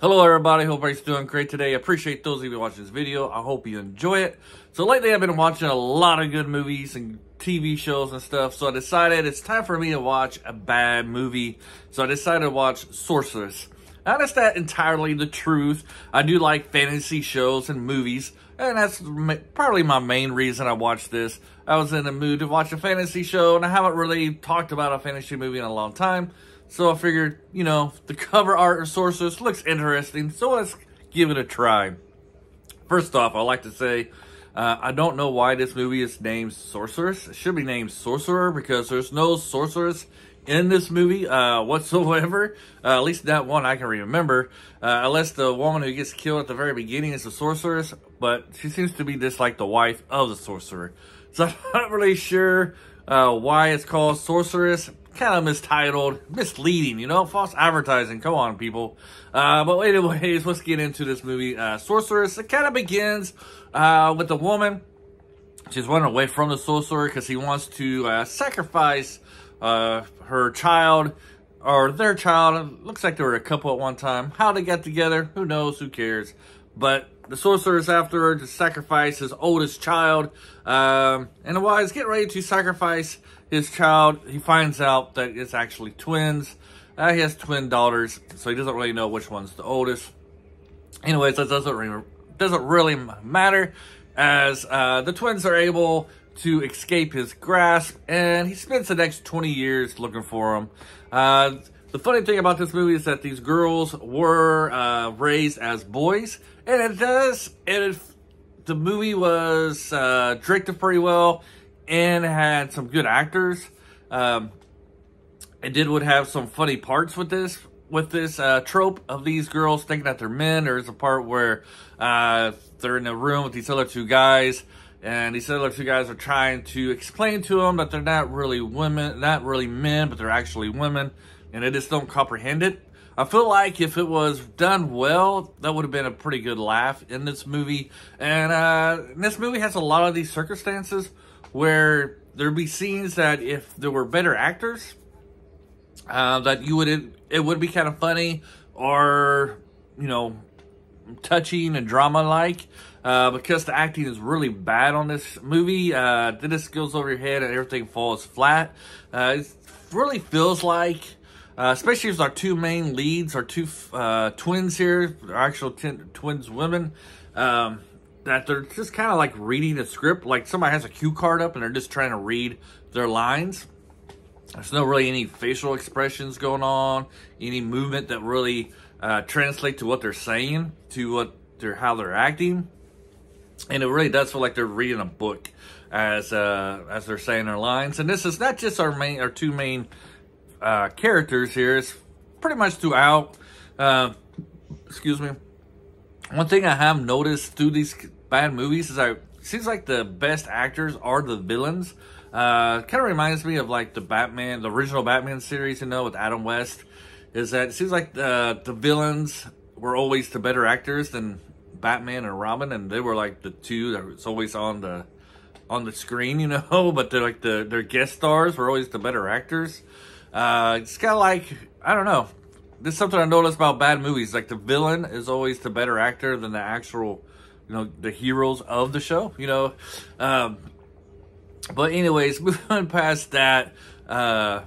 Hello everybody, hope everybody's doing great today. I appreciate those of you watching this video. I hope you enjoy it. So lately I've been watching a lot of good movies and TV shows and stuff. So I decided it's time for me to watch a bad movie. So I decided to watch Sorceress. Now that's not entirely the truth. I do like fantasy shows and movies. And that's probably my main reason I watched this. I was in the mood to watch a fantasy show and I haven't really talked about a fantasy movie in a long time. So I figured, you know, the cover art of Sorceress looks interesting, so let's give it a try. First off, I'd like to say, I don't know why this movie is named Sorceress. It should be named Sorcerer, because there's no sorceress in this movie whatsoever. At least that one I can remember. Unless the woman who gets killed at the very beginning is a sorceress, but she seems to be just like the wife of the sorcerer. So I'm not really sure why it's called Sorceress. Kind of mistitled, misleading, you know, false advertising. Come on, people. But anyways, let's get into this movie, Sorceress. It kind of begins with the woman. She's running away from the sorcerer because he wants to sacrifice her child, or their child. It looks like they were a couple at one time. How they got together, who knows, who cares. But the sorcerer is after her to sacrifice his oldest child. And while he's getting ready to sacrifice his child, he finds out that it's actually twins. He has twin daughters, so he doesn't really know which one's the oldest. Anyways, that doesn't really matter, as the twins are able to escape his grasp, and he spends the next 20 years looking for them. The funny thing about this movie is that these girls were raised as boys, and the movie was directed pretty well and had some good actors. It would have some funny parts with this trope of these girls thinking that they're men. There's a part where they're in a room with these other two guys, and these other two guys are trying to explain to them that they're not really women, not really men, but they're actually women, and they just don't comprehend it. I feel like if it was done well, that would have been a pretty good laugh in this movie. And this movie has a lot of these circumstances where there'd be scenes that if there were better actors, that it would be kind of funny, or, you know, touching and drama-like. Because the acting is really bad on this movie, then this goes over your head and everything falls flat. It really feels like, especially if our two main leads are two twins here, they're actual twins women, that they're just kind of like reading a script, like somebody has a cue card up and they're just trying to read their lines. There's no really any facial expressions going on, any movement that really translate to what they're saying, to how they're acting. And it really does feel like they're reading a book as they're saying their lines. And this is not just our two main characters here. It's pretty much throughout. Excuse me. One thing I have noticed through these bad movies is it seems like the best actors are the villains. Kind of reminds me of like the original Batman series, you know, with Adam West. Is that it seems like the villains were always the better actors than Batman and Robin, and they were like the two that was always on the screen, you know. But they're like their guest stars were always the better actors. It's kind of like, I don't know. This is something I noticed about bad movies. Like the villain is always the better actor than the actual, you know, the heroes of the show, you know. But anyways, moving past that, for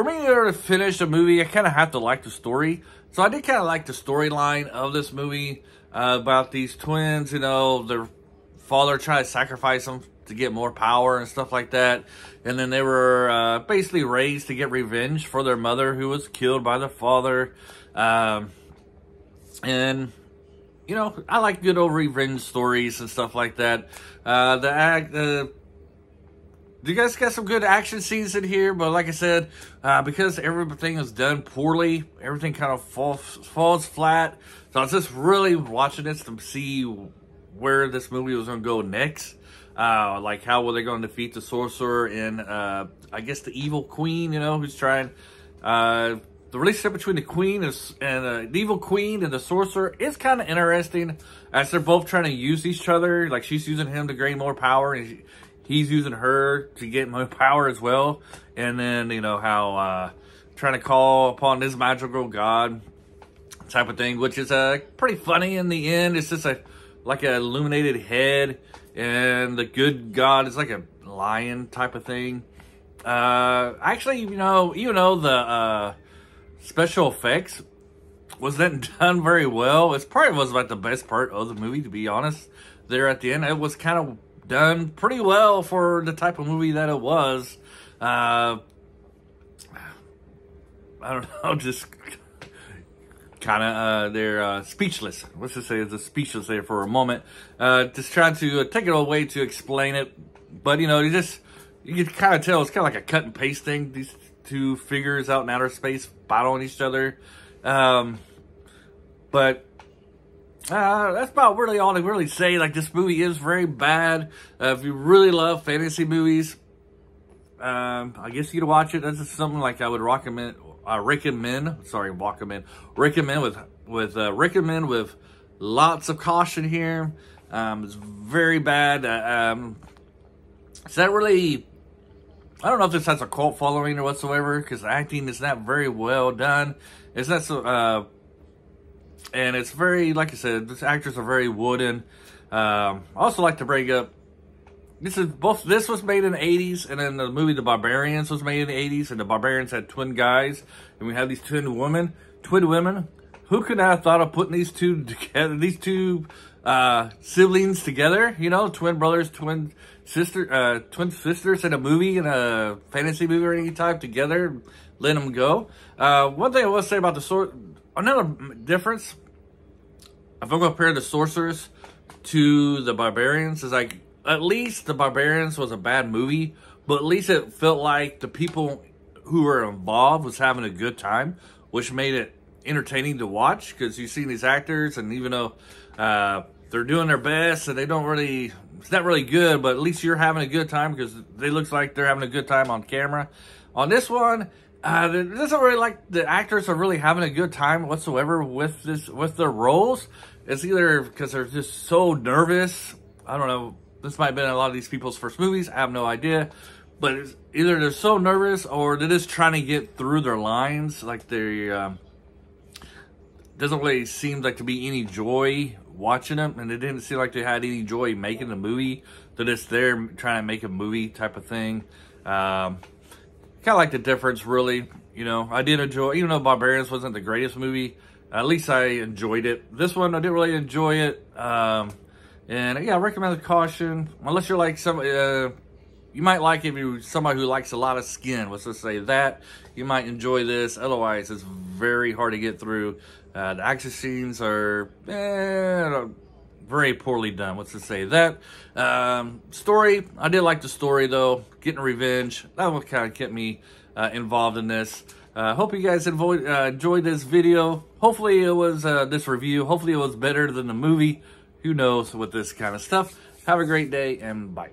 me to finish a movie, I kind of have to like the story. So I did kind of like the storyline of this movie, about these twins, you know, their father trying to sacrifice them to get more power and stuff like that. And then they were basically raised to get revenge for their mother who was killed by their father. And, you know, I like good old revenge stories and stuff like that. You guys got some good action scenes in here, but like I said, because everything is done poorly, everything kind of falls flat. So I was just really watching this to see where this movie was going to go next. Like how were they going to defeat the sorcerer and I guess the evil queen, you know, who's trying. The relationship between the queen and the evil queen and the sorcerer is kind of interesting, as they're both trying to use each other. Like she's using him to gain more power, and he's using her to get more power as well. And then, you know, how trying to call upon this magical god type of thing, which is pretty funny in the end. It's just like a illuminated head, and the good God is like a lion type of thing. Actually, you know, even though the special effects wasn't done very well, it probably was like the best part of the movie, to be honest. There at the end, it was kind of done pretty well for the type of movie that it was. I don't know, just kind of they're speechless. Let's just say it's a speechless there for a moment. Just trying to take it away to explain it, but you know, you can kind of tell it's kind of like a cut and paste thing. These two figures out in outer space battling each other, but that's about really all I can really say. Like, this movie is very bad. If you really love fantasy movies, I guess you'd watch it. That's just something like I would recommend with lots of caution here. It's very bad. It's not really, I don't know if this has a cult following or whatsoever, because the acting is not very well done. It's not so, and it's very, like I said, these actors are very wooden. I also like to bring up, this was made in the 80s, and then the movie The Barbarians was made in the 80s, and the Barbarians had twin guys, and we have these twin women. Who could have thought of putting these two together, these two siblings together, you know, twin brothers, twin sisters in a movie, in a fantasy movie or any type, together, let them go. One thing I will say about another difference, if I'm going to compare the Sorceress to the Barbarians, is like, at least the Barbarians was a bad movie, but at least it felt like the people who were involved was having a good time, which made it entertaining to watch, because you see these actors, and even though they're doing their best and they don't really, it's not really good, but at least you're having a good time because they looks like they're having a good time on camera. On this one, it doesn't really like the actors are really having a good time whatsoever with their roles. It's either because they're just so nervous. I don't know. This might have been a lot of these people's first movies. I have no idea. But it's either they're so nervous or they're just trying to get through their lines. Like they doesn't really seem like to be any joy watching them. And it didn't seem like they had any joy making the movie. They're just there trying to make a movie type of thing. Kind of like the difference, really. You know, I did enjoy, even though Barbarians wasn't the greatest movie, at least I enjoyed it. This one, I didn't really enjoy it. And yeah, I recommend the caution. Unless you're like you might like if you're somebody who likes a lot of skin. Let's just say that. You might enjoy this. Otherwise, it's very hard to get through. The action scenes are very poorly done. Let's just say that. Story, I did like the story though. Getting revenge. That one kind of kept me involved in this. Hope you guys enjoyed this video. Hopefully it was, this review, hopefully it was better than the movie. Who knows with this kind of stuff. Have a great day and bye.